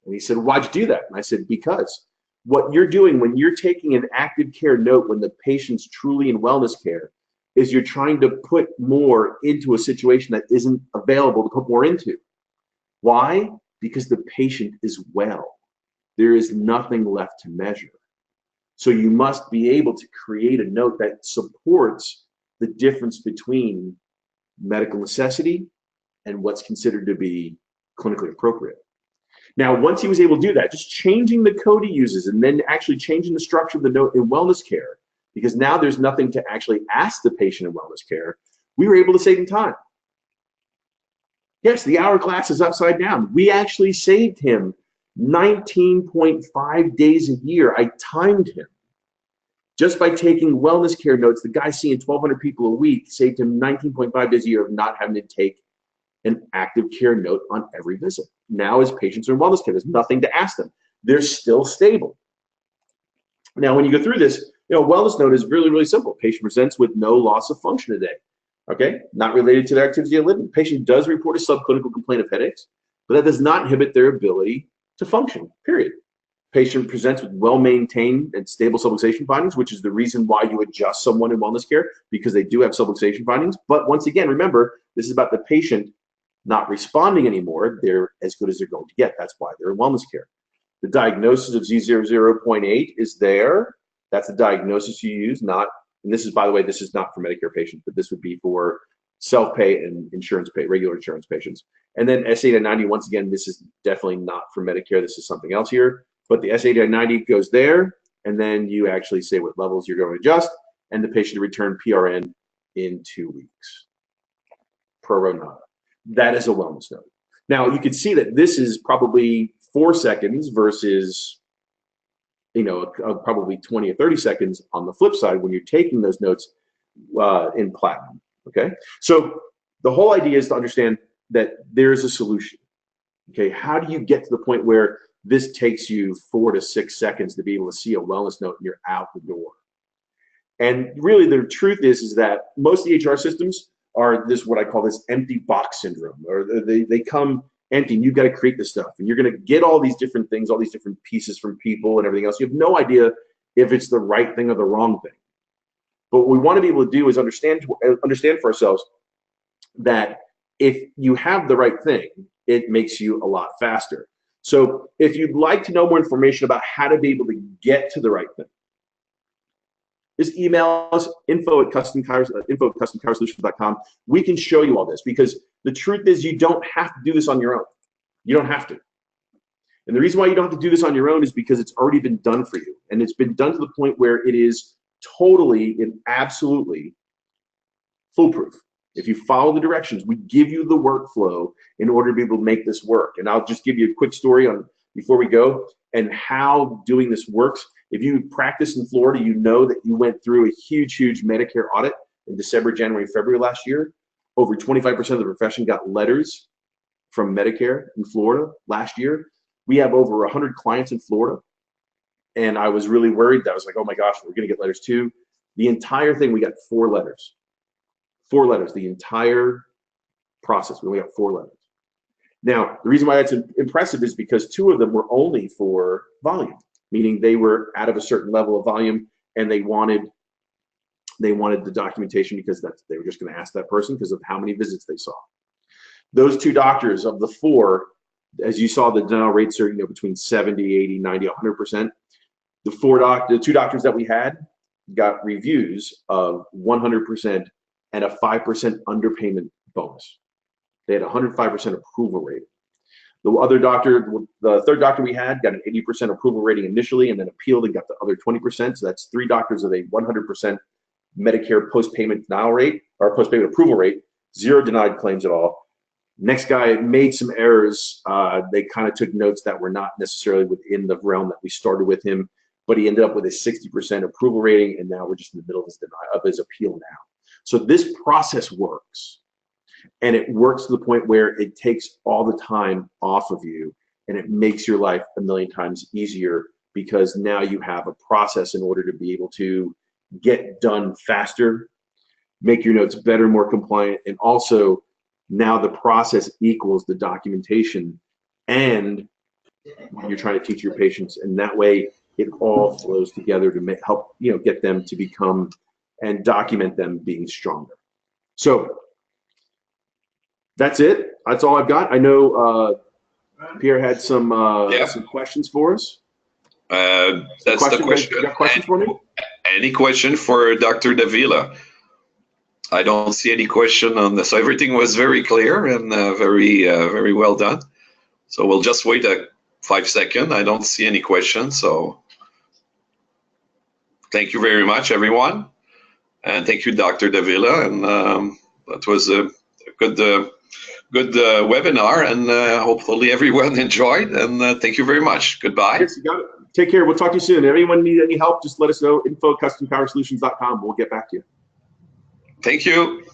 And he said, why'd you do that? And I said, because what you're doing when you're taking an active care note when the patient's truly in wellness care is you're trying to put more into a situation that isn't available to put more into. Why? Because the patient is well. There is nothing left to measure. So you must be able to create a note that supports the difference between medical necessity and what's considered to be clinically appropriate. Now, once he was able to do that, just changing the code he uses and then actually changing the structure of the note in wellness care, because now there's nothing to actually ask the patient in wellness care, we were able to save him time. Yes, the hourglass is upside down. We actually saved him 19.5 days a year. I timed him. Just by taking wellness care notes, the guy seeing 1,200 people a week saved him 19.5 days a year of not having to take an active care note on every visit. Now his patients are in wellness care. There's nothing to ask them. They're still stable. Now, when you go through this, wellness note is really, really simple. Patient presents with no loss of function today. Okay, not related to their activity of living. Patient does report a subclinical complaint of headaches, but that does not inhibit their ability to function, period. Patient presents with well-maintained and stable subluxation findings, which is the reason why you adjust someone in wellness care, because they do have subluxation findings. But once again, remember, this is about the patient not responding anymore. They're as good as they're going to get. That's why they're in wellness care. The diagnosis of Z00.8 is there. That's the diagnosis you use, not, and this is, by the way, this is not for Medicare patients, but this would be for self-pay and insurance pay, regular insurance patients. And then S890, once again, this is definitely not for Medicare. This is something else here. But the S890 goes there, and then you actually say what levels you're going to adjust, and the patient to return PRN in 2 weeks. Pro nada. That is a wellness note. Now, you can see that this is probably 4 seconds versus probably 20 or 30 seconds on the flip side when you're taking those notes in platinum. Okay, so the whole idea is to understand that there is a solution. Okay, how do you get to the point where this takes you 4 to 6 seconds to be able to see a wellness note and you're out the door? And really, the truth is that most EHR systems are this, what I call this empty box syndrome, or they come empty, and you've got to create this stuff, and you're going to get all these different things, all these different pieces from people and everything else. You have no idea if it's the right thing or the wrong thing. But what we want to be able to do is understand for ourselves that if you have the right thing, it makes you a lot faster. So if you'd like to know more information about how to be able to get to the right thing, just email us, info@customcarsolutions.com. We can show you all this, because the truth is you don't have to do this on your own. You don't have to. And the reason why you don't have to do this on your own is because it's already been done for you. And it's been done to the point where it is totally and absolutely foolproof. If you follow the directions, we give you the workflow in order to be able to make this work. And I'll just give you a quick story on before we go and how doing this works. If you practice in Florida, you know that you went through a huge Medicare audit in December, January, February last year. Over 25% of the profession got letters from Medicare in Florida last year. We have over 100 clients in Florida. And I was really worried. That I was like, oh my gosh, we're going to get letters too. The entire thing, we got 4 letters. 4 letters, the entire process. We only got 4 letters. Now, the reason why that's impressive is because 2 of them were only for volume, meaning they were out of a certain level of volume, and they wanted the documentation because they were just going to ask that person because of how many visits they saw. Those 2 doctors of the 4, as you saw, the denial rates are between 70, 80, 90, 100%. The 2 doctors that we had got reviews of 100% and a 5% underpayment bonus. They had a 105% approval rate. The other doctor, the 3rd doctor we had, got an 80% approval rating initially, and then appealed and got the other 20%. So that's 3 doctors with a 100% Medicare post-payment denial rate, or post-payment approval rate, 0 denied claims at all. Next guy made some errors. They kind of took notes that were not necessarily within the realm that we started with him, but he ended up with a 60% approval rating, and now we're just in the middle of his appeal now. So this process works. And it works to the point where it takes all the time off of you, and it makes your life a million times easier, because now you have a process in order to be able to get done faster, make your notes better, more compliant, and also now the process equals the documentation and when you're trying to teach your patients, and that way it all flows together to help get them to become and document them being stronger. So that's it. That's all I've got. I know Pierre had some questions for us. That's the question. You got questions for me? Any question for Dr. Davila? I don't see any question on this. So everything was very clear and very well done. So we'll just wait 5 seconds. I don't see any questions. So thank you very much, everyone. And thank you, Dr. Davila. And that was a good webinar, and hopefully everyone enjoyed. And thank you very much. Goodbye. Yes, you got it. Take care. We'll talk to you soon. If anyone need any help, just let us know. info@customcarsolutions.com. We'll get back to you. Thank you.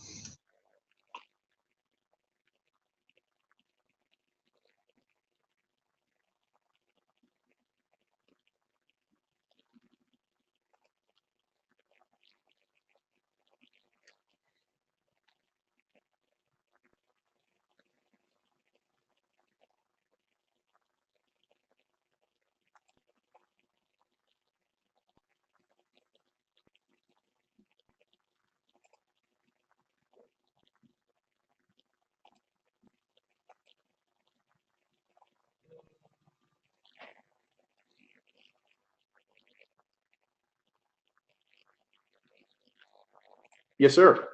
Yes, sir.